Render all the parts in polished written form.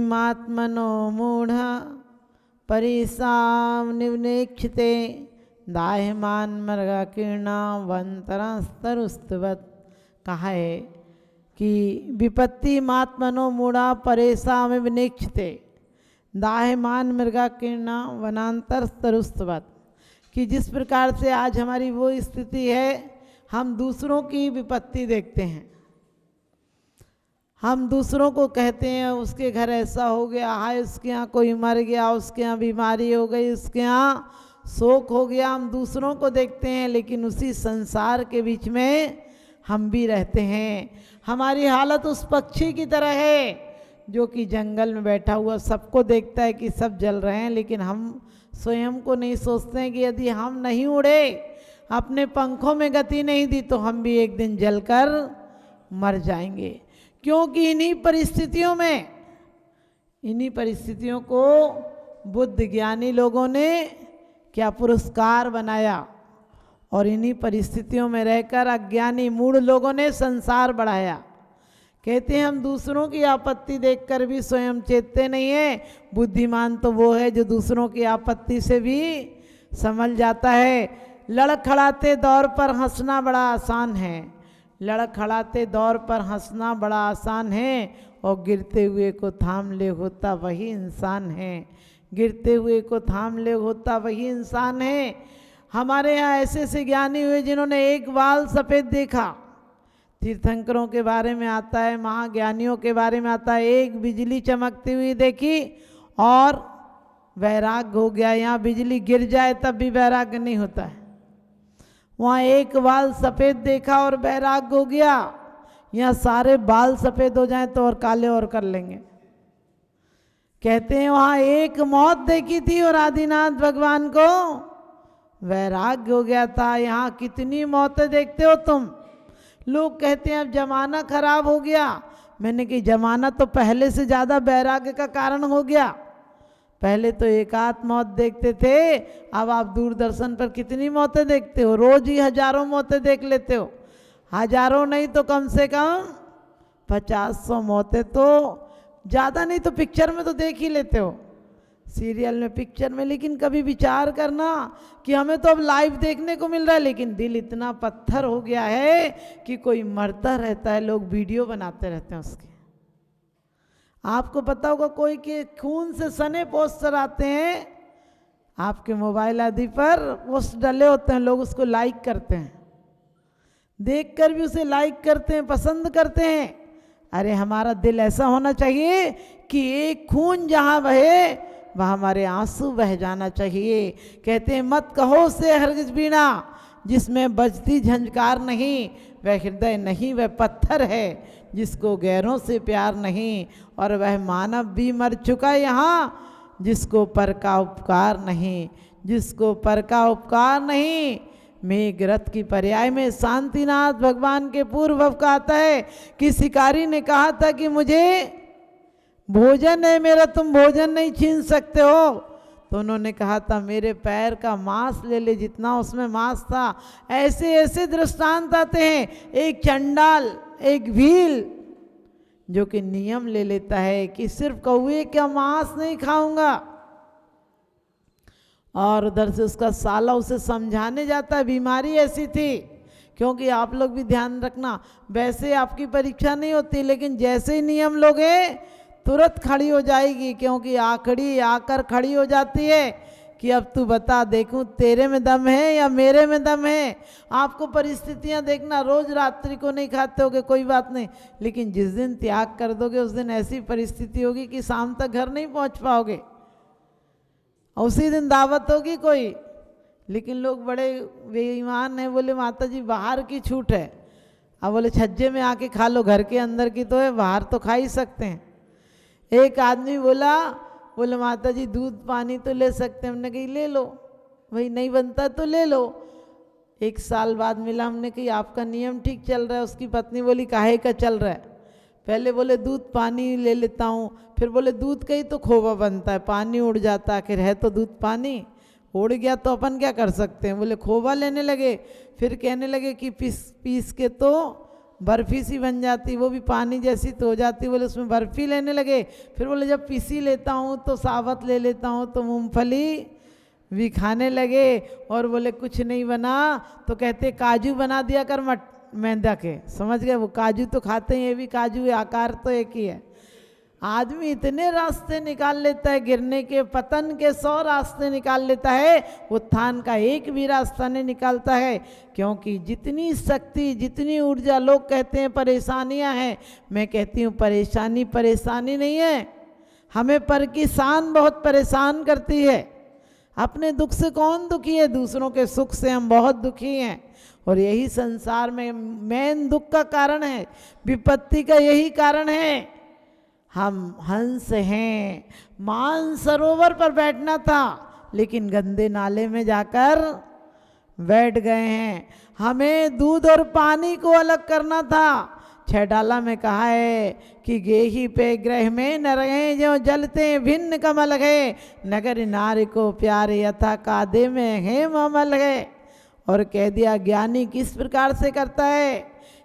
विपत्तिमात्मनो मूढ़ परिसाम निवनेक्षते दाह्यमान मृगाकीर्णा वंतरस्तरुस्तवत्। कहा है कि विपत्तिमात्मनो मूढ़ा परेशान विनेक्षते दाह्यमान मृगाकीर्णा वनांतरस्तरुस्तवत्, कि जिस प्रकार से आज हमारी वो स्थिति है, हम दूसरों की विपत्ति देखते हैं, हम दूसरों को कहते हैं उसके घर ऐसा हो गया, हाय उसके यहाँ कोई मर गया, उसके यहाँ बीमारी हो गई, उसके यहाँ शोक हो गया। हम दूसरों को देखते हैं, लेकिन उसी संसार के बीच में हम भी रहते हैं। हमारी हालत उस पक्षी की तरह है जो कि जंगल में बैठा हुआ सबको देखता है कि सब जल रहे हैं, लेकिन हम स्वयं को नहीं सोचते हैं कि यदि हम नहीं उड़े, अपने पंखों में गति नहीं दी, तो हम भी एक दिन जलकर मर जाएंगे। क्योंकि इन्हीं परिस्थितियों को बुद्ध ज्ञानी लोगों ने क्या पुरस्कार बनाया, और इन्हीं परिस्थितियों में रहकर अज्ञानी मूढ़ लोगों ने संसार बढ़ाया। कहते हैं हम दूसरों की आपत्ति देखकर भी स्वयं चेतते नहीं है। बुद्धिमान तो वो है जो दूसरों की आपत्ति से भी संभल जाता है। लड़खड़ाते दौर पर हंसना बड़ा आसान है, लड़खड़ाते दौर पर हंसना बड़ा आसान है, और गिरते हुए को थाम ले होता वही इंसान है, गिरते हुए को थाम ले होता वही इंसान है। हमारे यहाँ ऐसे ऐसे ज्ञानी हुए जिन्होंने एक बाल सफ़ेद देखा। तीर्थंकरों के बारे में आता है, महाज्ञानियों के बारे में आता है, एक बिजली चमकती हुई देखी और वैराग्य हो गया। यहाँ बिजली गिर जाए तब भी वैराग्य नहीं होता है, वहाँ एक बाल सफ़ेद देखा और वैराग्य हो गया। यहाँ सारे बाल सफ़ेद हो जाएं तो और काले और कर लेंगे। कहते हैं वहाँ एक मौत देखी थी और आदिनाथ भगवान को वैराग्य हो गया था। यहाँ कितनी मौतें देखते हो तुम। लोग कहते हैं अब जमाना खराब हो गया। मैंने कहा जमाना तो पहले से ज़्यादा वैराग्य का कारण हो गया। पहले तो एकाध मौत देखते थे, अब आप दूरदर्शन पर कितनी मौतें देखते हो, रोज ही हजारों मौतें देख लेते हो। हजारों नहीं तो कम से कम 50-100 मौतें तो ज़्यादा नहीं तो पिक्चर में तो देख ही लेते हो, सीरियल में, पिक्चर में। लेकिन कभी विचार करना कि हमें तो अब लाइव देखने को मिल रहा है, लेकिन दिल इतना पत्थर हो गया है कि कोई मरता रहता है, लोग वीडियो बनाते रहते हैं उसके। आपको पता होगा कोई के खून से सने पोस्टर आते हैं आपके मोबाइल आदि पर, पोस्ट डले होते हैं, लोग उसको लाइक करते हैं, देखकर भी उसे लाइक करते हैं, पसंद करते हैं। अरे हमारा दिल ऐसा होना चाहिए कि एक खून जहाँ बहे वह हमारे आंसू बह जाना चाहिए। कहते हैं मत कहो से हरगिज बीना, जिसमें बजती झंझकार नहीं, वह हृदय नहीं, वह पत्थर है जिसको गैरों से प्यार नहीं। और वह मानव भी मर चुका यहाँ जिसको पर का उपकार नहीं, जिसको पर का उपकार नहीं। मेघरथ की पर्याय में शांतिनाथ भगवान के पूर्व का आता है कि शिकारी ने कहा था कि मुझे भोजन है मेरा, तुम भोजन नहीं छीन सकते हो। तो उन्होंने कहा था मेरे पैर का मांस ले ले, जितना उसमें मांस था। ऐसे ऐसे दृष्टांत आते हैं। एक चंडाल, एक भील जो कि नियम ले लेता है कि सिर्फ कौवे का मांस नहीं खाऊंगा, और उधर से उसका साला उसे समझाने जाता है। बीमारी ऐसी थी, क्योंकि आप लोग भी ध्यान रखना, वैसे आपकी परीक्षा नहीं होती, लेकिन जैसे ही नियम लोगे तुरंत खड़ी हो जाएगी, क्योंकि आखड़ी आकर खड़ी हो जाती है कि अब तू बता, देखूं तेरे में दम है या मेरे में दम है। आपको परिस्थितियां देखना, रोज रात्रि को नहीं खाते होगे कोई बात नहीं, लेकिन जिस दिन त्याग कर दोगे उस दिन ऐसी परिस्थिति होगी कि शाम तक घर नहीं पहुंच पाओगे, उसी दिन दावत होगी कोई। लेकिन लोग बड़े बेईमान हैं, बोले माता जी बाहर की छूट है। अब बोले छज्जे में आके खा लो, घर के अंदर की तो है, बाहर तो खा ही सकते हैं। एक आदमी बोले माता जी दूध पानी तो ले सकते हैं। हमने कही ले लो भाई, नहीं बनता तो ले लो। 1 साल बाद मिला, हमने कही आपका नियम ठीक चल रहा है। उसकी पत्नी बोली काहे का चल रहा है? पहले बोले दूध पानी ले लेता हूँ, फिर बोले दूध का ही तो खोवा बनता है, पानी उड़ जाता, आखिर है तो दूध पानी, उड़ गया तो अपन क्या कर सकते हैं। बोले खोवा लेने लगे, फिर कहने लगे कि पीस के तो बर्फी सी बन जाती, वो भी पानी जैसी तो हो जाती। बोले उसमें बर्फी लेने लगे। फिर बोले जब पीसी लेता हूँ तो साबत ले लेता हूँ तो मूंगफली भी खाने लगे। और बोले कुछ नहीं बना तो कहते काजू बना दिया कर मैदा के। समझ गए, वो काजू तो खाते हैं, ये भी काजू है, आकार तो एक ही है। आदमी इतने रास्ते निकाल लेता है, गिरने के पतन के 100 रास्ते निकाल लेता है, उत्थान का एक भी रास्ता नहीं निकालता है। क्योंकि जितनी शक्ति, जितनी ऊर्जा, लोग कहते हैं परेशानियां हैं, मैं कहती हूँ परेशानी परेशानी नहीं है, हमें पर की शान बहुत परेशान करती है। अपने दुख से कौन दुखी है, दूसरों के सुख से हम बहुत दुखी हैं। और यही संसार में मेन दुख का कारण है, विपत्ति का यही कारण है। हम हंस हैं, मान सरोवर पर बैठना था लेकिन गंदे नाले में जाकर बैठ गए हैं। हमें दूध और पानी को अलग करना था। 6 डाला में कहा है कि गेही पे ग्रह में न रहे जो जलते भिन्न कमल है, नगर नारी को प्यारे यथा कादे में है ममल है। और कह दिया ज्ञानी किस प्रकार से करता है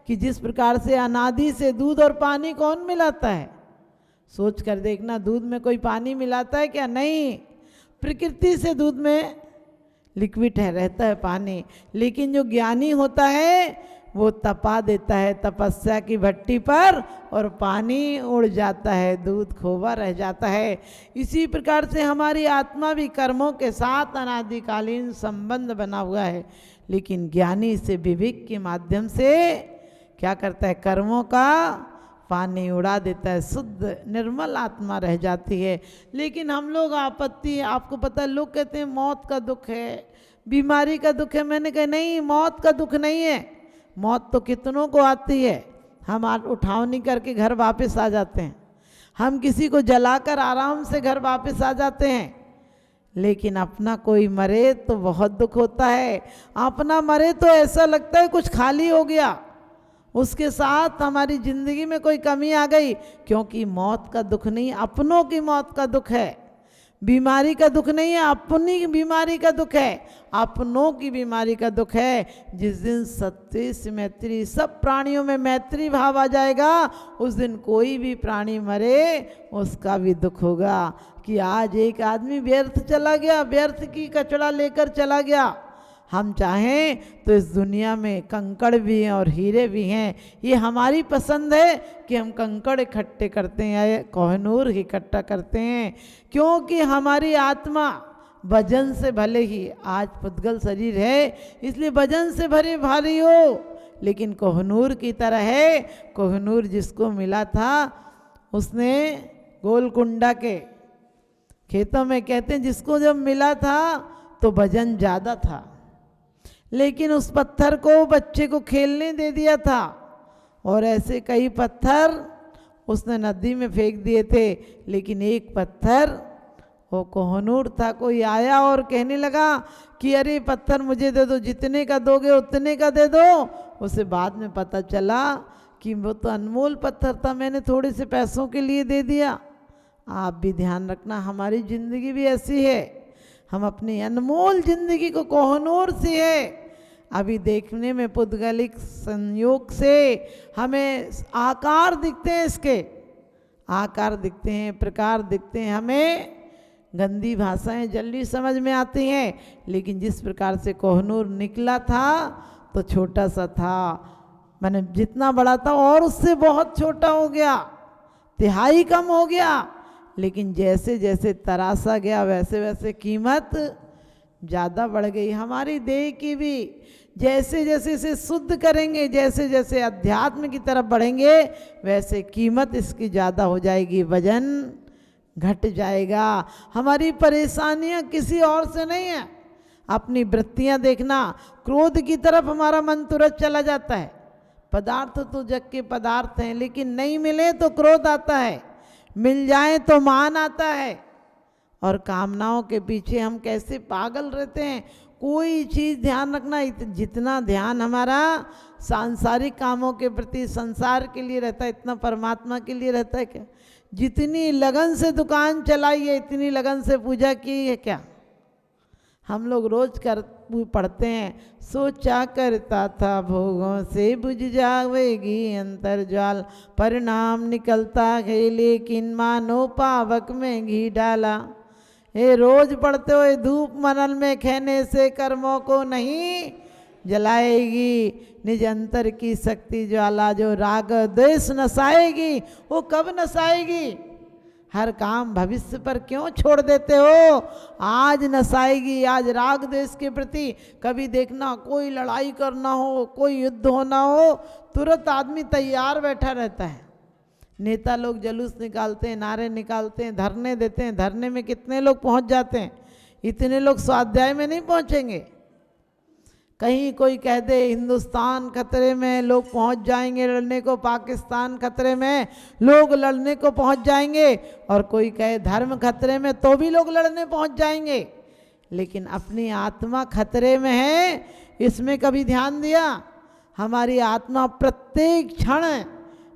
कि जिस प्रकार से अनादि से दूध और पानी कौन मिलाता है। सोच कर देखना, दूध में कोई पानी मिलाता है क्या? नहीं, प्रकृति से दूध में लिक्विड है, रहता है पानी। लेकिन जो ज्ञानी होता है वो तपा देता है तपस्या की भट्टी पर और पानी उड़ जाता है, दूध खोवा रह जाता है। इसी प्रकार से हमारी आत्मा भी कर्मों के साथ अनादिकालीन संबंध बना हुआ है। लेकिन ज्ञानी से विवेक के माध्यम से क्या करता है, कर्मों का पानी उड़ा देता है, शुद्ध निर्मल आत्मा रह जाती है। लेकिन हम लोग आपत्ति, आपको पता है, लोग कहते हैं मौत का दुख है, बीमारी का दुख है। मैंने कहा नहीं, मौत का दुख नहीं है। मौत तो कितनों को आती है, हम उठावनी करके घर वापस आ जाते हैं, हम किसी को जलाकर आराम से घर वापस आ जाते हैं। लेकिन अपना कोई मरे तो बहुत दुख होता है। अपना मरे तो ऐसा लगता है कुछ खाली हो गया, उसके साथ हमारी जिंदगी में कोई कमी आ गई। क्योंकि मौत का दुख नहीं, अपनों की मौत का दुख है। बीमारी का दुख नहीं है, अपनी बीमारी का दुख है, अपनों की बीमारी का दुख है। जिस दिन सत्य से मैत्री, सब प्राणियों में मैत्री भाव आ जाएगा, उस दिन कोई भी प्राणी मरे उसका भी दुख होगा कि आज एक आदमी व्यर्थ चला गया, व्यर्थ की कचड़ा लेकर चला गया। हम चाहें तो इस दुनिया में कंकड़ भी हैं और हीरे भी हैं। ये हमारी पसंद है कि हम कंकड़ इकट्ठे करते हैं या कोहनूर इकट्ठा करते हैं, क्योंकि हमारी आत्मा वजन से भले ही आज पुद्गल शरीर है, इसलिए वजन से भरे भारी हो, लेकिन कोहनूर की तरह है। कोहनूर जिसको मिला था उसने गोलकुंडा के खेतों में, कहते हैं जिसको जब मिला था तो वजन ज़्यादा था, लेकिन उस पत्थर को बच्चे को खेलने दे दिया था। और ऐसे कई पत्थर उसने नदी में फेंक दिए थे, लेकिन एक पत्थर वो कोहनूर था। कोई आया और कहने लगा कि अरे पत्थर मुझे दे दो, जितने का दोगे उतने का दे दो। उसे बाद में पता चला कि वो तो अनमोल पत्थर था, मैंने थोड़े से पैसों के लिए दे दिया। आप भी ध्यान रखना, हमारी ज़िंदगी भी ऐसी है, हम अपनी अनमोल जिंदगी को कोहनूर से है। अभी देखने में पुद्गलिक संयोग से हमें आकार दिखते हैं, इसके आकार दिखते हैं, प्रकार दिखते हैं, हमें गंदी भाषाएं जल्दी समझ में आती हैं। लेकिन जिस प्रकार से कोहनूर निकला था तो छोटा सा था, मैंने जितना बड़ा था और उससे बहुत छोटा हो गया, तिहाई कम हो गया। लेकिन जैसे जैसे तरासा गया वैसे वैसे कीमत ज़्यादा बढ़ गई। हमारी देह की भी जैसे जैसे इसे शुद्ध करेंगे, जैसे जैसे अध्यात्म की तरफ बढ़ेंगे, वैसे कीमत इसकी ज़्यादा हो जाएगी, वजन घट जाएगा। हमारी परेशानियां किसी और से नहीं है, अपनी वृत्तियां देखना। क्रोध की तरफ हमारा मन तुरंत चला जाता है। पदार्थ तो जग के पदार्थ हैं, लेकिन नहीं मिले तो क्रोध आता है, मिल जाए तो मान आता है। और कामनाओं के पीछे हम कैसे पागल रहते हैं। कोई चीज़ ध्यान रखना, जितना ध्यान हमारा सांसारिक कामों के प्रति, संसार के लिए रहता है, इतना परमात्मा के लिए रहता है क्या? जितनी लगन से दुकान चलाई है, इतनी लगन से पूजा की है क्या? हम लोग रोज पढ़ते हैं, सोचा करता था भोगों से बुझ जावेगी अंतर्ज्वाल, परिणाम निकलता है लेकिन मानो पावक में घी डाला। ये रोज पढ़ते हुए धूप मनल में खेने से कर्मों को नहीं जलाएगी, निज अंतर की शक्ति ज्वाला जो राग द्वेष नसाएगी। वो कब नसाएगी? हर काम भविष्य पर क्यों छोड़ देते हो? आज नसाएगी, आज राग देश के प्रति। कभी देखना कोई लड़ाई करना हो, कोई युद्ध होना हो, तुरंत आदमी तैयार बैठा रहता है। नेता लोग जुलूस निकालते हैं, नारे निकालते हैं, धरने देते हैं। धरने में कितने लोग पहुंच जाते हैं? इतने लोग स्वाध्याय में नहीं पहुंचेंगे। कहीं कोई कह दे हिंदुस्तान खतरे में, लोग पहुंच जाएंगे लड़ने को, पाकिस्तान खतरे में, लोग लड़ने को पहुंच जाएंगे। और कोई कहे धर्म खतरे में, तो भी लोग लड़ने पहुंच जाएंगे। लेकिन अपनी आत्मा खतरे में है, इसमें कभी ध्यान दिया? हमारी आत्मा प्रत्येक क्षण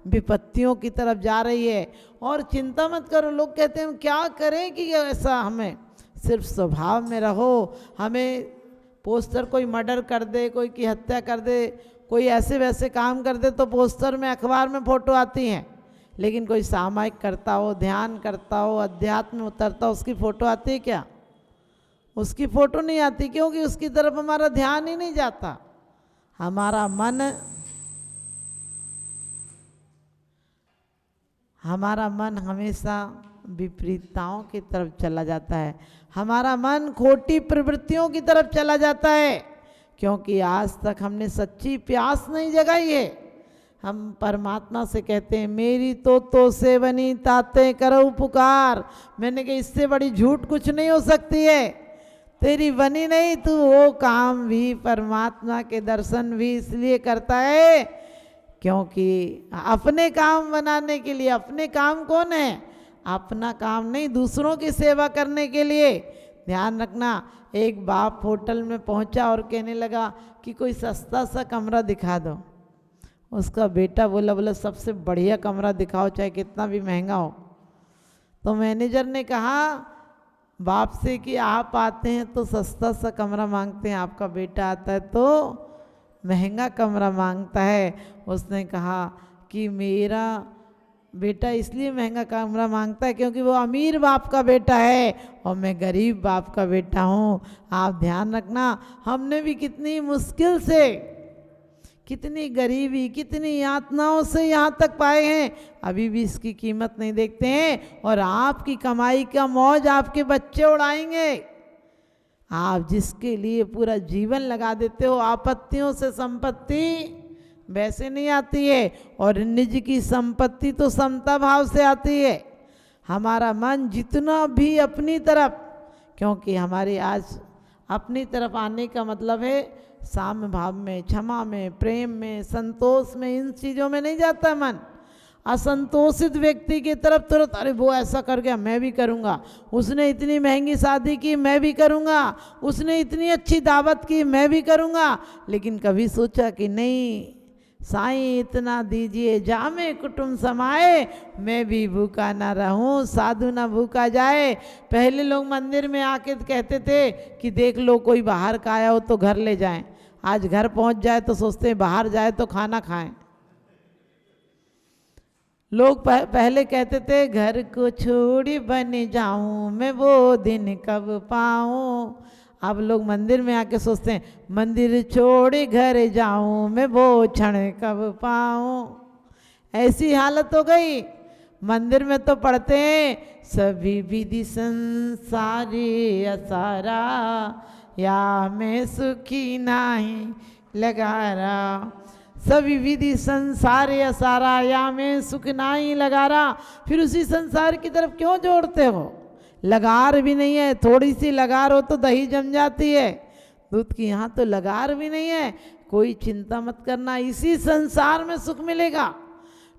विपत्तियों की तरफ जा रही है। और चिंता मत करो। लोग कहते हैं हम क्या करें कि ऐसा, हमें सिर्फ स्वभाव में रहो। हमें पोस्टर कोई मर्डर कर दे, कोई की हत्या कर दे, कोई ऐसे वैसे काम कर दे तो पोस्टर में, अखबार में फ़ोटो आती हैं। लेकिन कोई सामायिक करता हो, ध्यान करता हो, अध्यात्म में उतरता हो, उसकी फ़ोटो आती है क्या? उसकी फ़ोटो नहीं आती, क्योंकि उसकी तरफ हमारा ध्यान ही नहीं जाता। हमारा मन हमेशा विपरीतताओं की तरफ चला जाता है। हमारा मन खोटी प्रवृत्तियों की तरफ चला जाता है, क्योंकि आज तक हमने सच्ची प्यास नहीं जगाई है। हम परमात्मा से कहते हैं मेरी तो सेवनी ताते करो पुकार। मैंने कहा इससे बड़ी झूठ कुछ नहीं हो सकती है। तेरी बनी नहीं, तू वो काम भी, परमात्मा के दर्शन भी इसलिए करता है क्योंकि अपने काम बनाने के लिए। अपने काम कौन है? अपना काम नहीं, दूसरों की सेवा करने के लिए। ध्यान रखना, एक बाप होटल में पहुंचा और कहने लगा कि कोई सस्ता सा कमरा दिखा दो। उसका बेटा बोला सबसे बढ़िया कमरा दिखाओ, चाहे कितना भी महंगा हो। तो मैनेजर ने कहा बाप से कि आप आते हैं तो सस्ता सा कमरा मांगते हैं, आपका बेटा आता है तो महंगा कमरा मांगता है। उसने कहा कि मेरा बेटा इसलिए महंगा कमरा मांगता है क्योंकि वो अमीर बाप का बेटा है और मैं गरीब बाप का बेटा हूँ। आप ध्यान रखना, हमने भी कितनी मुश्किल से, कितनी गरीबी, कितनी यातनाओं से यहाँ तक पाए हैं, अभी भी इसकी कीमत नहीं देखते हैं। और आपकी कमाई का मौज आपके बच्चे उड़ाएंगे। आप जिसके लिए पूरा जीवन लगा देते हो, आपत्तियों से संपत्ति वैसे नहीं आती है, और निज की संपत्ति तो समता भाव से आती है। हमारा मन जितना भी अपनी तरफ, क्योंकि हमारे आज अपनी तरफ आने का मतलब है साम्य भाव में, क्षमा में, प्रेम में, संतोष में, इन चीज़ों में नहीं जाता मन। असंतोषित व्यक्ति की तरफ तुरंत, अरे वो ऐसा कर गया मैं भी करूँगा, उसने इतनी महंगी शादी की मैं भी करूँगा, उसने इतनी अच्छी दावत की मैं भी करूँगा। लेकिन कभी सोचा कि नहीं, साईं इतना दीजिए जामे कुटुंब समाए, मैं भी भूखा ना रहूं, साधु ना भूखा जाए। पहले लोग मंदिर में आके कहते थे कि देख लो कोई बाहर का आया हो तो घर ले जाएं। आज घर पहुंच जाए तो सोचते हैं बाहर जाए तो खाना खाएं। लोग पहले कहते थे घर को छोड़ी बन जाऊं मैं, वो दिन कब पाऊं। अब लोग मंदिर में आके सोचते हैं मंदिर छोड़े घर जाऊं मैं, वो क्षण कब पाऊं। ऐसी हालत हो गई। मंदिर में तो पढ़ते हैं सभी विधि संसारी असारा, या मैं सुखी नहीं लगारा। सभी विधि संसार असारा, या मैं सुख नहीं लगारा। फिर उसी संसार की तरफ क्यों जोड़ते हो? लगार भी नहीं है, थोड़ी सी लगार हो तो दही जम जाती है, दूध की यहाँ तो लगार भी नहीं है। कोई चिंता मत करना, इसी संसार में सुख मिलेगा।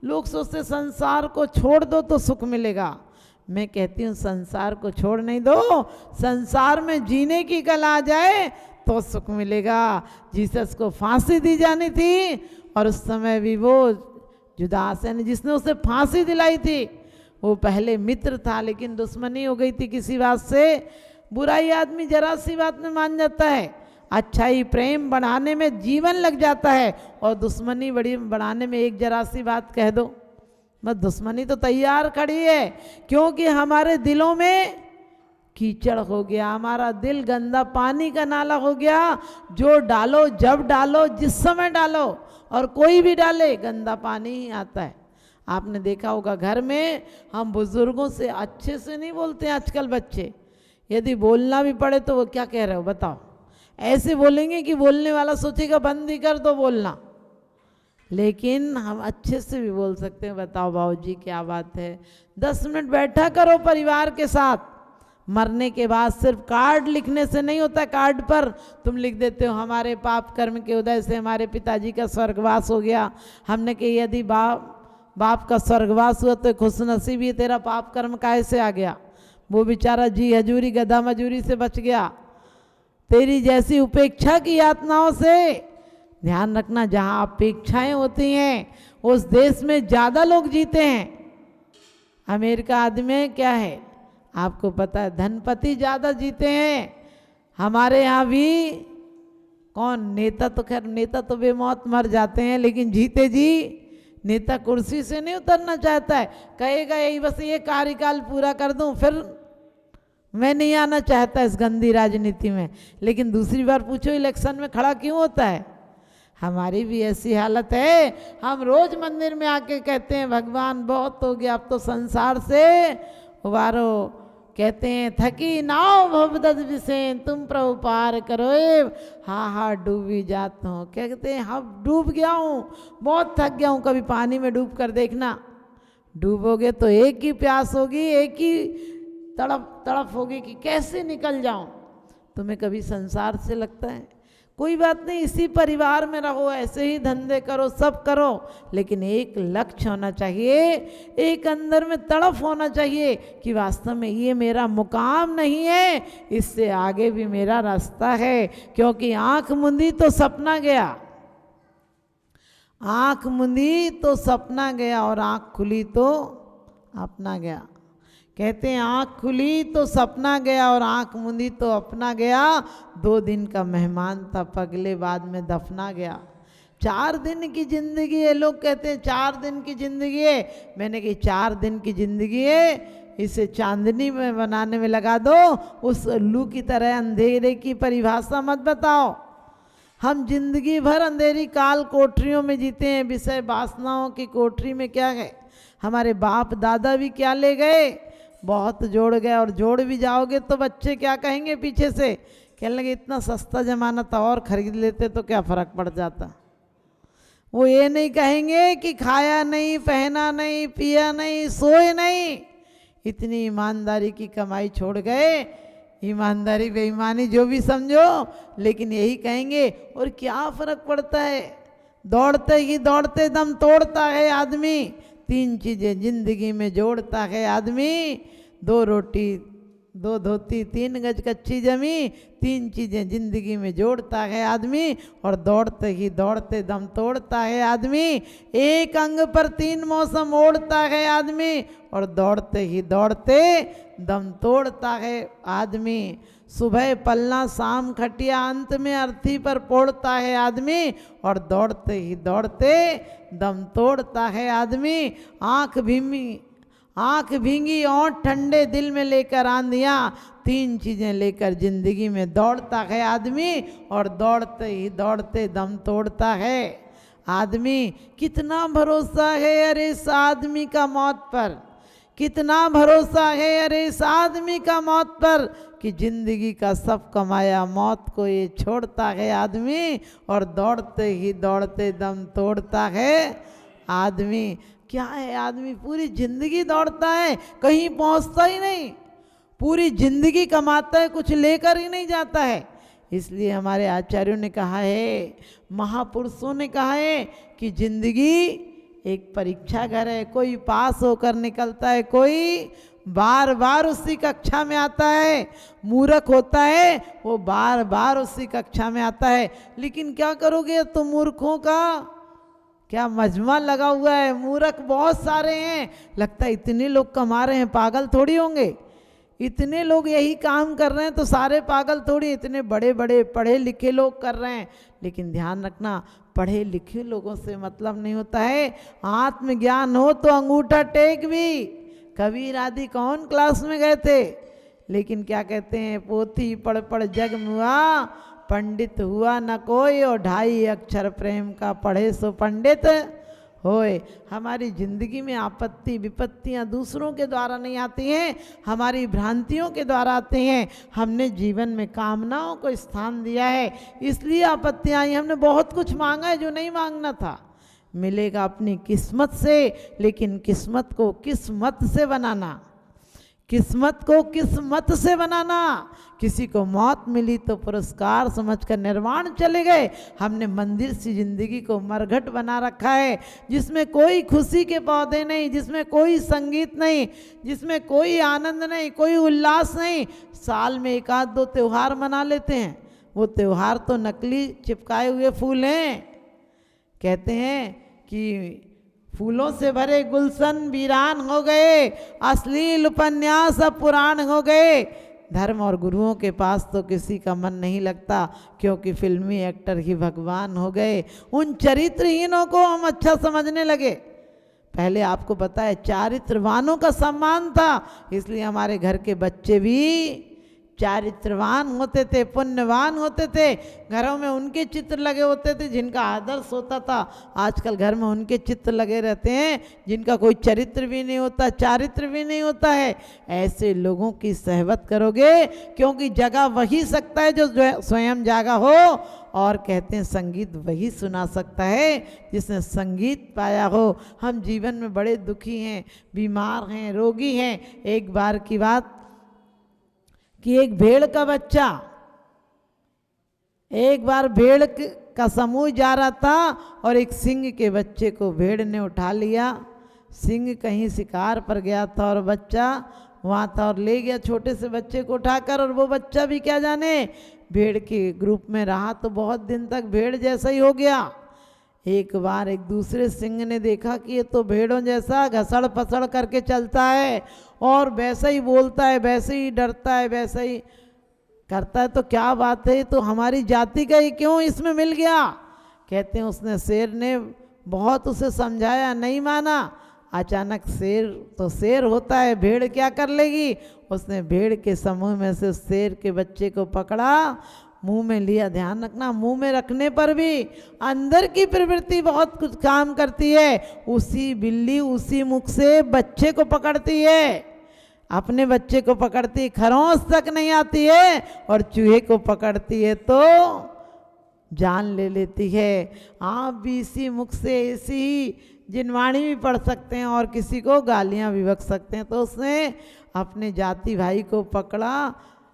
लोग सोचते संसार को छोड़ दो तो सुख मिलेगा। मैं कहती हूँ संसार को छोड़ नहीं दो, संसार में जीने की कला आ जाए तो सुख मिलेगा। जीसस को फांसी दी जानी थी और उस समय भी वो जुदास यानी जिसने उसे फांसी दिलाई थी वो पहले मित्र था, लेकिन दुश्मनी हो गई थी किसी बात से। बुराई आदमी जरा सी बात में मान जाता है, अच्छाई प्रेम बढ़ाने में जीवन लग जाता है, और दुश्मनी बढ़ाने में एक जरा सी बात कह दो बस दुश्मनी तो तैयार खड़ी है। क्योंकि हमारे दिलों में कीचड़ हो गया, हमारा दिल गंदा पानी का नाला हो गया। जो डालो जब डालो जिस समय डालो, और कोई भी डाले गंदा पानी ही आता है। आपने देखा होगा घर में हम बुजुर्गों से अच्छे से नहीं बोलते हैं आजकल बच्चे, यदि बोलना भी पड़े तो वो क्या कह रहे हो बताओ, ऐसे बोलेंगे कि बोलने वाला सोचेगा बंद ही कर दो बोलना। लेकिन हम अच्छे से भी बोल सकते हैं, बताओ बाबूजी क्या बात है, 10 मिनट बैठा करो परिवार के साथ। मरने के बाद सिर्फ कार्ड लिखने से नहीं होता, कार्ड पर तुम लिख देते हो हमारे पाप कर्म के उदय से हमारे पिताजी का स्वर्गवास हो गया। हमने कहा यदि बाप का स्वर्गवास हुआ तो खुशनसीबी तेरा पाप कर्म कैसे आ गया, वो बेचारा जी हजूरी गधा मजूरी से बच गया। तेरी जैसी उपेक्षा की यातनाओं से ध्यान रखना, जहाँ अपेक्षाएं होती हैं उस देश में ज़्यादा लोग जीते हैं। अमेरिका आदि में क्या है आपको पता है, धनपति ज़्यादा जीते हैं। हमारे यहाँ भी कौन नेता, तो खैर नेता तो बेमौत मर जाते हैं, लेकिन जीते जी नेता कुर्सी से नहीं उतरना चाहता है, कहेगा यही बस ये कार्यकाल पूरा कर दूं फिर मैं नहीं आना चाहता इस गंदी राजनीति में। लेकिन दूसरी बार पूछो इलेक्शन में खड़ा क्यों होता है। हमारी भी ऐसी हालत है, हम रोज मंदिर में आके कहते हैं भगवान बहुत हो गया अब तो संसार से उबारो, कहते हैं थकी नाव भवदद विसेन तुम प्रभु पार करो, हाँ डूबी जाता हूँ। कहते हैं हाँ डूब गया हूँ, बहुत थक गया हूँ, कभी पानी में डूब कर देखना, डूबोगे तो एक ही प्यास होगी, एक ही तड़प होगी कि कैसे निकल जाऊं। तुम्हें कभी संसार से लगता है कोई बात नहीं, इसी परिवार में रहो, ऐसे ही धंधे करो, सब करो, लेकिन एक लक्ष्य होना चाहिए, एक अंदर में तड़प होना चाहिए कि वास्तव में ये मेरा मुकाम नहीं है, इससे आगे भी मेरा रास्ता है। क्योंकि आंख मुंदी तो सपना गया, आंख मुंदी तो सपना गया, और आंख खुली तो अपना गया। कहते हैं आँख खुली तो सपना गया और आँख मूंदी तो अपना गया, 2 दिन का मेहमान था पगले बाद में दफना गया। 4 दिन की जिंदगी है, लोग कहते हैं 4 दिन की जिंदगी है, मैंने कही 4 दिन की जिंदगी है, इसे चांदनी में बनाने में लगा दो। उस उल्लू की तरह अंधेरे की परिभाषा मत बताओ। हम जिंदगी भर अंधेरी काल कोठरियों में जीते हैं, विषय वासनाओं की कोठरी में क्या है। हमारे बाप दादा भी क्या ले गए, बहुत जोड़ गए, और जोड़ भी जाओगे तो बच्चे क्या कहेंगे पीछे से, कहने लगे इतना सस्ता जमाना था और खरीद लेते तो क्या फ़र्क पड़ जाता। वो ये नहीं कहेंगे कि खाया नहीं, पहना नहीं, पिया नहीं, सोए नहीं, इतनी ईमानदारी की कमाई छोड़ गए। ईमानदारी बेईमानी जो भी समझो, लेकिन यही कहेंगे और क्या फ़र्क पड़ता है, दौड़ते ही दौड़ते दम तोड़ता है आदमी। 3 चीज़ें जिंदगी में जोड़ता है आदमी, 2 रोटी 2 धोती 3 गज कच्ची जमी, 3 चीज़ें जिंदगी में जोड़ता है आदमी, और दौड़ते ही दौड़ते दम तोड़ता है आदमी। 1 अंग पर 3 मौसम ओढ़ता है आदमी, और दौड़ते ही दौड़ते दम तोड़ता है आदमी। सुबह पलना शाम खटिया, अंत में अर्थी पर पोड़ता है आदमी, और दौड़ते ही दौड़ते दम तोड़ता है आदमी। आँख भींगी और ठंडे दिल में लेकर आंधियाँ, 3 चीज़ें लेकर जिंदगी में दौड़ता है आदमी, और दौड़ते ही दौड़ते दम तोड़ता है आदमी। कितना भरोसा है अरे इस आदमी का मौत पर, कितना भरोसा है अरे इस आदमी का मौत पर, कि जिंदगी का सब कमाया मौत को ये छोड़ता है आदमी, और दौड़ते ही दौड़ते दम तोड़ता है आदमी। क्या है, आदमी पूरी जिंदगी दौड़ता है, कहीं पहुंचता ही नहीं, पूरी जिंदगी कमाता है, कुछ लेकर ही नहीं जाता है। इसलिए हमारे आचार्यों ने कहा है, महापुरुषों ने कहा है कि जिंदगी एक परीक्षा घर है, कोई पास होकर निकलता है, कोई बार बार उसी कक्षा में आता है। मूर्ख होता है वो बार बार उसी कक्षा में आता है। लेकिन क्या करोगे, तो मूर्खों का क्या मजमा लगा हुआ है, मूर्ख बहुत सारे हैं, लगता है इतने लोग कमा रहे हैं, पागल थोड़ी होंगे। इतने लोग यही काम कर रहे हैं तो सारे पागल थोड़ी, इतने बड़े बड़े पढ़े लिखे लोग कर रहे हैं। लेकिन ध्यान रखना, पढ़े लिखे लोगों से मतलब नहीं होता है। आत्मज्ञान हो तो अंगूठा टेक भी। कबीर आदि कौन क्लास में गए थे, लेकिन क्या कहते हैं, पोथी पढ़ पढ़ जग मुआ, पंडित हुआ न कोई, और 2.5 अक्षर प्रेम का पढ़े सो पंडित होए। हमारी जिंदगी में आपत्ति विपत्तियां दूसरों के द्वारा नहीं आती हैं, हमारी भ्रांतियों के द्वारा आती हैं। हमने जीवन में कामनाओं को स्थान दिया है, इसलिए आपत्तियां आई। हमने बहुत कुछ मांगा है जो नहीं मांगना था। मिलेगा अपनी किस्मत से, लेकिन किस्मत को किस्मत से बनाना, किस्मत को किस्मत से बनाना। किसी को मौत मिली तो पुरस्कार समझकर निर्वाण चले गए। हमने मंदिर सी जिंदगी को मरघट बना रखा है, जिसमें कोई खुशी के पौधे नहीं, जिसमें कोई संगीत नहीं, जिसमें कोई आनंद नहीं, कोई उल्लास नहीं। साल में 1-2 त्यौहार मना लेते हैं, वो त्यौहार तो नकली चिपकाए हुए फूल हैं। कहते हैं कि फूलों से भरे गुलशन वीरान हो गए, अश्लील उपन्यास अब पुराण हो गए। धर्म और गुरुओं के पास तो किसी का मन नहीं लगता, क्योंकि फिल्मी एक्टर ही भगवान हो गए। उन चरित्रहीनों को हम अच्छा समझने लगे। पहले आपको पता है चारित्रवानों का सम्मान था, इसलिए हमारे घर के बच्चे भी चारित्रवान होते थे, पुण्यवान होते थे। घरों में उनके चित्र लगे होते थे जिनका आदर्श होता था। आजकल घर में उनके चित्र लगे रहते हैं जिनका कोई चरित्र भी नहीं होता, चारित्र भी नहीं होता है। ऐसे लोगों की सहबत करोगे, क्योंकि जगा वही सकता है जो स्वयं जागा हो, और कहते हैं संगीत वही सुना सकता है जिसने संगीत पाया हो। हम जीवन में बड़े दुखी हैं, बीमार हैं, रोगी हैं। एक बार की बात कि एक भेड़ का बच्चा, एक बार भेड़ का समूह जा रहा था और एक सिंह के बच्चे को भेड़ ने उठा लिया। सिंह कहीं शिकार पर गया था और बच्चा वहाँ था और ले गया छोटे से बच्चे को उठाकर। और वो बच्चा भी क्या जाने भेड़ के ग्रुप में रहा तो बहुत दिन तक भेड़ जैसा ही हो गया। एक बार एक दूसरे सिंह ने देखा कि ये तो भेड़ों जैसा घसड़ पसड़ करके चलता है और वैसा ही बोलता है, वैसे ही डरता है, वैसा ही करता है, तो क्या बात है, तो हमारी जाति का ही क्यों इसमें मिल गया। कहते हैं उसने, शेर ने बहुत उसे समझाया, नहीं माना। अचानक शेर तो शेर होता है, भेड़ क्या कर लेगी। उसने भेड़ के समूह में से शेर के बच्चे को पकड़ा, मुंह में लिया। ध्यान रखना, मुंह में रखने पर भी अंदर की प्रवृत्ति बहुत कुछ काम करती है। उसी बिल्ली उसी मुख से बच्चे को पकड़ती है, अपने बच्चे को पकड़ती, खरोंच तक नहीं आती है, और चूहे को पकड़ती है तो जान ले लेती है। आप भी इसी मुख से ऐसी ही जिनवाणी भी पढ़ सकते हैं और किसी को गालियां भी बक सकते हैं। तो उसने अपने जाति भाई को पकड़ा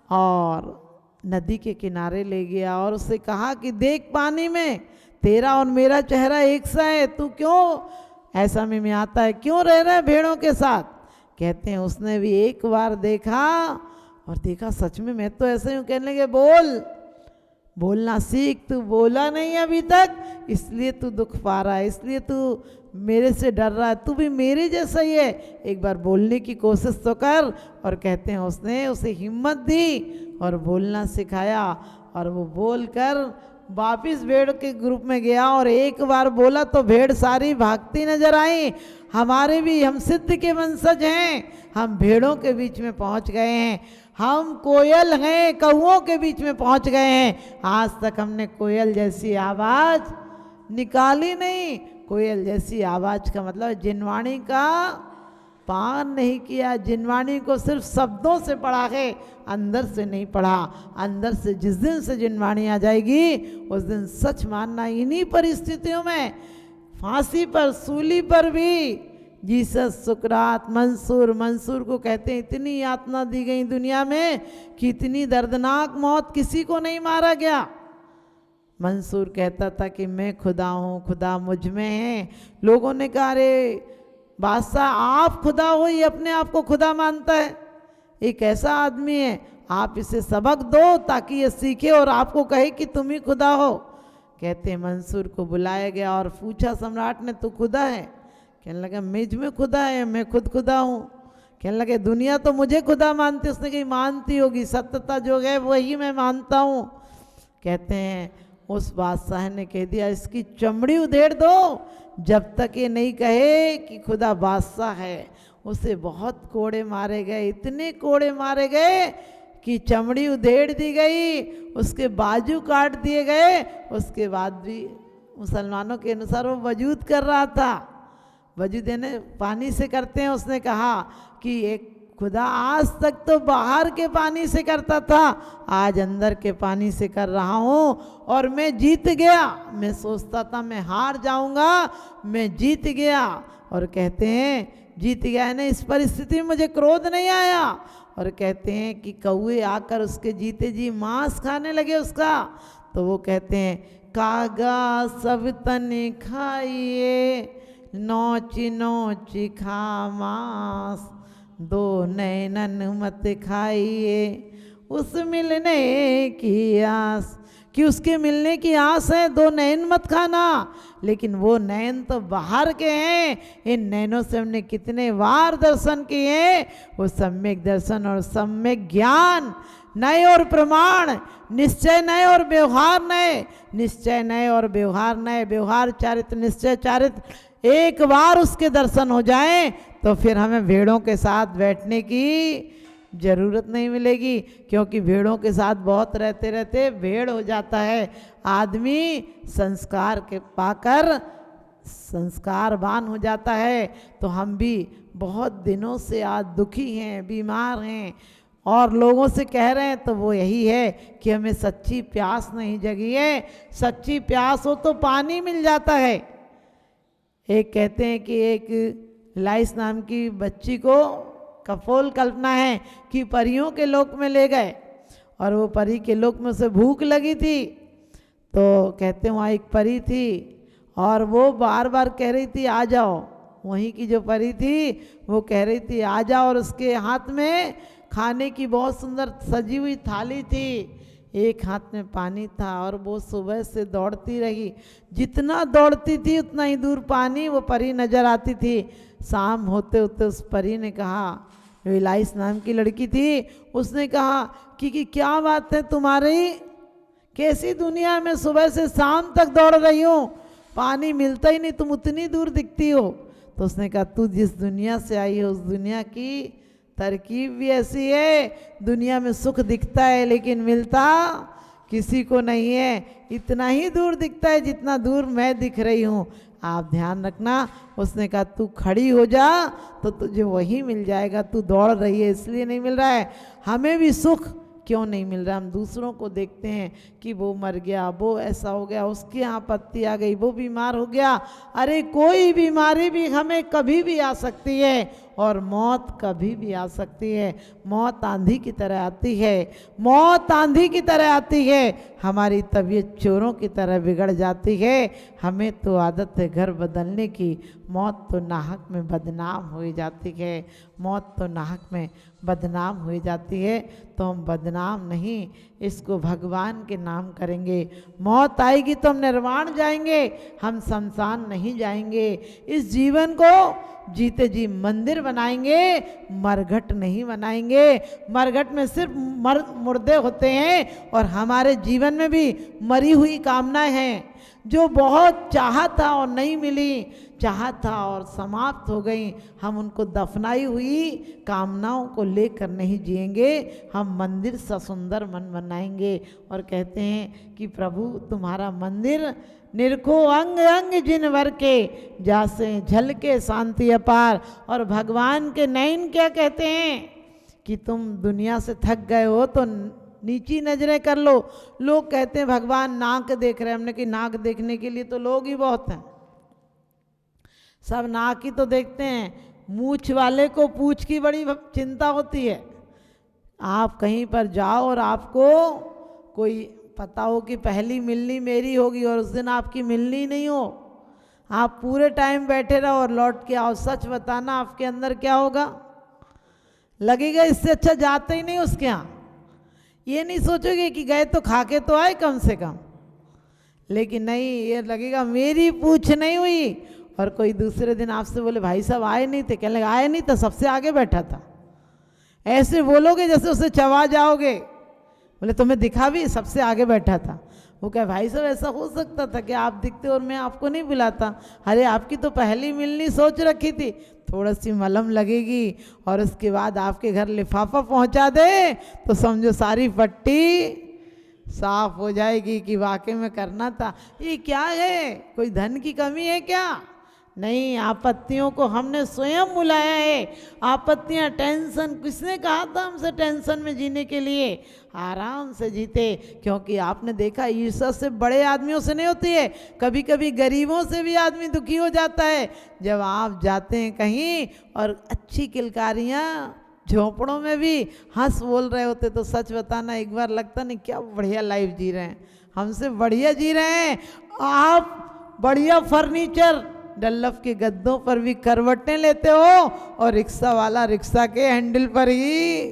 और नदी के किनारे ले गया और उससे कहा कि देख, पानी में तेरा और मेरा चेहरा एक सा है, तू क्यों ऐसा में आता है, क्यों रह रहा है भेड़ों के साथ। कहते हैं उसने भी एक बार देखा और देखा सच में मैं तो ऐसे हूँ। कहने लगे, बोलना सीख, तू बोला नहीं अभी तक, इसलिए तू दुख पा रहा है, इसलिए तू मेरे से डर रहा है, तू भी मेरे जैसा ही है, एक बार बोलने की कोशिश तो कर। और कहते हैं उसने उसे हिम्मत दी और बोलना सिखाया, और वो बोलकर वापिस भेड़ के ग्रुप में गया और एक बार बोला तो भेड़ सारी भागती नजर आई। हमारे भी, हम सिद्ध के वंशज हैं, हम भेड़ों के बीच में पहुंच गए हैं, हम कोयल हैं, कौओं के बीच में पहुंच गए हैं। आज तक हमने कोयल जैसी आवाज़ निकाली नहीं। कोयल जैसी आवाज़ का मतलब जिनवाणी का पान नहीं किया, जिनवाणी को सिर्फ शब्दों से पढ़ा है, अंदर से नहीं पढ़ा। अंदर से जिस दिन से जिनवाणी आ जाएगी उस दिन सच मानना। इन्हीं परिस्थितियों में फांसी पर, सूली पर भी जीसस, सुकरात, मंसूर को कहते हैं इतनी यातना दी गई दुनिया में कि इतनी दर्दनाक मौत किसी को नहीं मारा गया। मंसूर कहता था कि मैं खुदा हूँ, खुदा मुझ में है। लोगों ने कहा, अरे बादशाह आप खुदा हो, ये अपने आप को खुदा मानता है, एक ऐसा आदमी है, आप इसे सबक दो ताकि ये सीखे और आपको कहे कि तुम ही खुदा हो। कहते हैं मंसूर को बुलाया गया और पूछा सम्राट ने, तू खुदा है? कहने लगा, मुझ में खुदा है, मैं खुद खुदा हूँ। कहने लगे दुनिया तो मुझे खुदा मानती, उसने कही मानती होगी, सत्यता जो है वही मैं मानता हूँ। कहते हैं उस बादशाह ने कह दिया इसकी चमड़ी उधेड़ दो, जब तक ये नहीं कहे कि खुदा बादशाह है। उसे बहुत कोड़े मारे गए, इतने कोड़े मारे गए कि चमड़ी उधेड़ दी गई, उसके बाजू काट दिए गए। उसके बाद भी मुसलमानों के अनुसार वो वजूद कर रहा था। वजूद यानी पानी से करते हैं। उसने कहा कि एक खुदा आज तक तो बाहर के पानी से करता था, आज अंदर के पानी से कर रहा हूँ और मैं जीत गया। मैं सोचता था मैं हार जाऊंगा, मैं जीत गया। और कहते हैं जीत गया है ना, इस परिस्थिति में मुझे क्रोध नहीं आया। और कहते हैं कि कौए आकर उसके जीते जी मांस खाने लगे उसका। तो वो कहते हैं कागा सब तने खाइए, नोची नोची खा मांस, दो नैनन मत खाइए उस मिलने की आस। कि उसके मिलने की आस है, दो नैन मत खाना। लेकिन वो नैन तो बाहर के हैं, इन नैनों से हमने कितने बार दर्शन किए। वो सम्यक दर्शन और सम्यक ज्ञान, नए और प्रमाण, निश्चय नए और व्यवहार नए, निश्चय नए और व्यवहार नए, व्यवहार चारित्र निश्चय चारित्र एक बार उसके दर्शन हो जाए तो फिर हमें भेड़ों के साथ बैठने की जरूरत नहीं मिलेगी। क्योंकि भेड़ों के साथ बहुत रहते रहते भेड़ हो जाता है आदमी, संस्कार के पाकर संस्कारवान हो जाता है। तो हम भी बहुत दिनों से आज दुखी हैं, बीमार हैं और लोगों से कह रहे हैं, तो वो यही है कि हमें सच्ची प्यास नहीं जगी है। सच्ची प्यास हो तो पानी मिल जाता है। एक कहते हैं कि एक लाइस नाम की बच्ची को कपोल कल्पना है कि परियों के लोक में ले गए और वो परी के लोक में उसे भूख लगी थी। तो कहते हैं वहाँ एक परी थी और वो बार बार कह रही थी आ जाओ। वहीं की जो परी थी वो कह रही थी आ जाओ, और उसके हाथ में खाने की बहुत सुंदर सजी हुई थाली थी, एक हाथ में पानी था। और वो सुबह से दौड़ती रही, जितना दौड़ती थी उतना ही दूर पानी वो परी नजर आती थी। शाम होते होते उस परी ने कहा, जो इलाइस नाम की लड़की थी, उसने कहा कि क्या बात है तुम्हारी, कैसी दुनिया में सुबह से शाम तक दौड़ रही हो, पानी मिलता ही नहीं, तुम उतनी दूर दिखती हो। तो उसने कहा तू जिस दुनिया से आई हो उस दुनिया की तरकीब भी ऐसी है, दुनिया में सुख दिखता है लेकिन मिलता किसी को नहीं है, इतना ही दूर दिखता है जितना दूर मैं दिख रही हूँ, आप ध्यान रखना। उसने कहा तू खड़ी हो जा तो तुझे वही मिल जाएगा, तू दौड़ रही है इसलिए नहीं मिल रहा है। हमें भी सुख क्यों नहीं मिल रहा, हम दूसरों को देखते हैं कि वो मर गया, वो ऐसा हो गया, उसके यहाँ आपत्ति आ गई, वो बीमार हो गया। अरे कोई बीमारी भी हमें कभी भी आ सकती है और मौत कभी भी आ सकती है। मौत आंधी की तरह आती है, मौत आंधी की तरह आती है, हमारी तबीयत चोरों की तरह बिगड़ जाती है। हमें तो आदत है घर बदलने की, मौत तो नाहक में बदनाम हो जाती है, मौत तो नाहक में बदनाम हो जाती है। तो हम बदनाम नहीं, इसको भगवान के नाम करेंगे। मौत आएगी तो हम निर्वाण जाएंगे, हम शमशान नहीं जाएंगे। इस जीवन को जीते जी मंदिर बनाएंगे, मरघट नहीं बनाएंगे। मरघट में सिर्फ मुर्दे होते हैं और हमारे जीवन में भी मरी हुई कामनाएं हैं जो बहुत चाहा था और नहीं मिली, चाहा था और समाप्त हो गई। हम उनको दफनाई हुई कामनाओं को लेकर नहीं जिएंगे, हम मंदिर सा सुंदर मन बनाएंगे। और कहते हैं कि प्रभु तुम्हारा मंदिर निरखो अंग अंग जिन वर के, जासे झलके शांति अपार। और भगवान के नयन क्या कहते हैं कि तुम दुनिया से थक गए हो तो नीची नजरें कर लो। लोग कहते हैं भगवान नाक देख रहे हैं, हमने कि नाक देखने के लिए तो लोग ही बहुत हैं, सब नाक ही तो देखते हैं, मूछ वाले को पूछ की बड़ी चिंता होती है। आप कहीं पर जाओ और आपको कोई पता हो कि पहली मिलनी मेरी होगी और उस दिन आपकी मिलनी नहीं हो, आप पूरे टाइम बैठे रहो और लौट के आओ, सच बताना आपके अंदर क्या होगा? लगेगा इससे अच्छा जाते ही नहीं उसके यहाँ। ये नहीं सोचोगे कि गए तो खा के तो आए कम से कम, लेकिन नहीं, ये लगेगा मेरी पूछ नहीं हुई। और कोई दूसरे दिन आपसे बोले भाई साहब आए नहीं थे, कहने लगे आए नहीं तो सबसे आगे बैठा था। ऐसे बोलोगे जैसे उसे चबा जाओगे। बोले तुम्हें दिखा भी, सबसे आगे बैठा था। वो कहे भाई साहब ऐसा हो सकता था कि आप दिखते और मैं आपको नहीं बुलाता। अरे आपकी तो पहली मिलनी सोच रखी थी, थोड़ा सी मलहम लगेगी और उसके बाद आपके घर लिफाफा पहुंचा दे तो समझो सारी पट्टी साफ हो जाएगी कि वाकई में करना था। ये क्या है, कोई धन की कमी है क्या? नहीं, आपत्तियों को हमने स्वयं बुलाया है। आपत्तियां, टेंशन, किसने कहा था हमसे टेंशन में जीने के लिए? आराम से जीते, क्योंकि आपने देखा ईर्ष्या से बड़े आदमियों से नहीं होती है, कभी कभी गरीबों से भी आदमी दुखी हो जाता है। जब आप जाते हैं कहीं और अच्छी किलकारियाँ झोंपड़ों में भी हंस बोल रहे होते तो सच बताना एक बार लगता नहीं क्या बढ़िया लाइफ जी रहे हैं, हमसे बढ़िया जी रहे हैं। आप बढ़िया फर्नीचर, डल्लफ के गद्दों पर भी करवटें लेते हो और रिक्शा वाला रिक्शा के हैंडल पर ही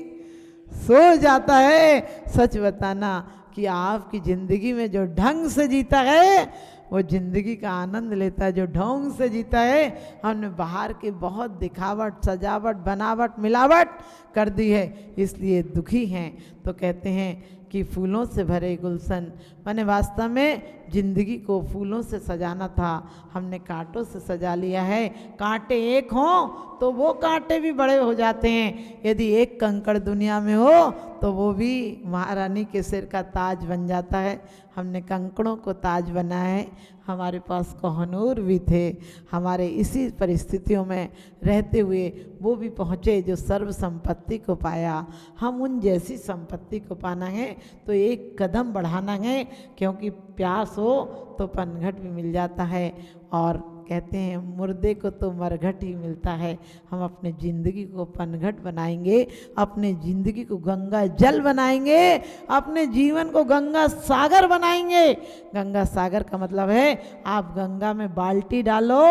सो जाता है। सच बताना कि आपकी ज़िंदगी में जो ढंग से जीता है वो ज़िंदगी का आनंद लेता है, जो ढंग से जीता है। हमने बाहर की बहुत दिखावट, सजावट, बनावट, मिलावट कर दी है, इसलिए दुखी हैं। तो कहते हैं कि फूलों से भरे गुलशन, मैंने वास्तव में ज़िंदगी को फूलों से सजाना था, हमने कांटों से सजा लिया है। कांटे एक हों तो वो कांटे भी बड़े हो जाते हैं, यदि एक कंकड़ दुनिया में हो तो वो भी महारानी के सिर का ताज बन जाता है। हमने कंकड़ों को ताज बनाया है। हमारे पास कोहनूर भी थे, हमारे इसी परिस्थितियों में रहते हुए वो भी पहुँचे जो सर्व संपत्ति को पाया। हम उन जैसी संपत्ति को पाना है तो एक कदम बढ़ाना है, क्योंकि प्यास हो तो पनघट भी मिल जाता है। और कहते हैं मुर्दे को तो मरघट ही मिलता है। हम अपने ज़िंदगी को पनघट बनाएंगे, अपने ज़िंदगी को गंगा जल बनाएंगे, अपने जीवन को गंगा सागर बनाएंगे। गंगा सागर का मतलब है आप गंगा में बाल्टी डालो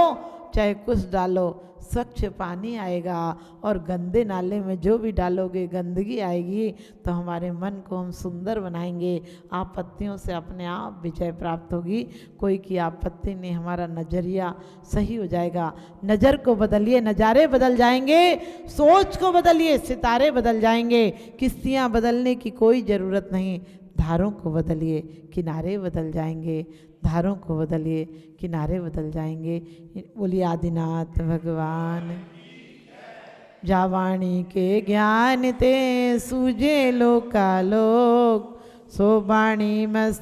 चाहे कुछ डालो, स्वच्छ पानी आएगा, और गंदे नाले में जो भी डालोगे गंदगी आएगी। तो हमारे मन को हम सुंदर बनाएंगे, आपत्तियों से अपने आप विजय प्राप्त होगी। कोई की आपत्ति नहीं, हमारा नज़रिया सही हो जाएगा। नज़र को बदलिए, नज़ारे बदल जाएंगे। सोच को बदलिए, सितारे बदल जाएंगे। किश्तियाँ बदलने की कोई ज़रूरत नहीं, धारों को बदलिए, किनारे बदल जाएंगे। धारों को बदलिए, किनारे बदल जाएंगे। बोलिए आदिनाथ भगवान। जावाणी के ज्ञान ते सूझे लोकालोक, सो बाणी मस्त